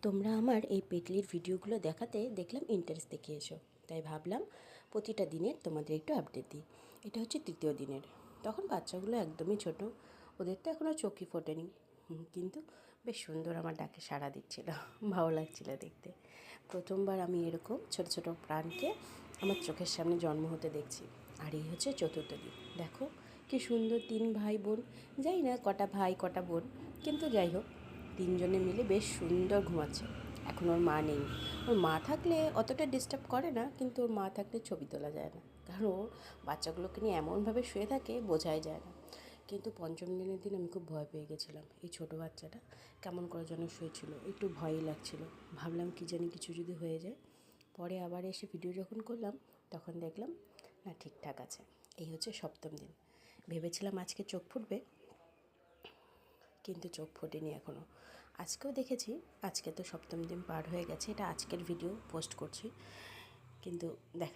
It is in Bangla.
তোমরা আমার এই পেটলির ভিডিওগুলো দেখাতে দেখলাম ইন্টারেস্ট দেখিয়েছো, তাই ভাবলাম প্রতিটা দিনের তোমাদের একটু আপডেট দিই। এটা হচ্ছে তৃতীয় দিনের। তখন বাচ্চাগুলো একদমই ছোট, ওদের তো এখনও চোখই ফোটেনি, কিন্তু বেশ সুন্দর আমার ডাকে সাড়া দিচ্ছিল, ভালো লাগছিল দেখতে। প্রথমবার আমি এরকম ছোট ছোট প্রাণকে আমার চোখের সামনে জন্ম হতে দেখছি। আর এই হচ্ছে চতুর্থ দিন। দেখো কি সুন্দর 3 ভাই বোন, যাই না কটা ভাই কটা বোন, কিন্তু যাই হোক 3 জনে মিলে বেশ সুন্দর ঘুমাচ্ছে। এখন ওর মা নেই। ওর মা থাকলে অতটা ডিস্টার্ব করে না, কিন্তু ওর মা থাকলে ছবি তোলা যায় না, কারণ ও বাচ্চাগুলোকে নিয়ে এমনভাবে শুয়ে থাকে বোঝাই যায় না। কিন্তু পঞ্চম দিনের দিন আমি খুব ভয় পেয়ে গেছিলাম। এই ছোটো বাচ্চাটা কেমন করে যেন শুয়েছিল, একটু ভয়ই লাগছিল। ভাবলাম কি জানি কিছু যদি হয়ে যায়। পরে আবার এসে ভিডিও যখন করলাম তখন দেখলাম না, ঠিকঠাক আছে। এই হচ্ছে সপ্তম দিন। ভেবেছিলাম আজকে চোখ ফুটবে, কিন্তু চোখ ফোটেনি এখনও। আজকেও দেখেছি, আজকে তো সপ্তম দিন পার হয়ে গেছে, এটা আজকের ভিডিও পোস্ট করছি, কিন্তু দেখা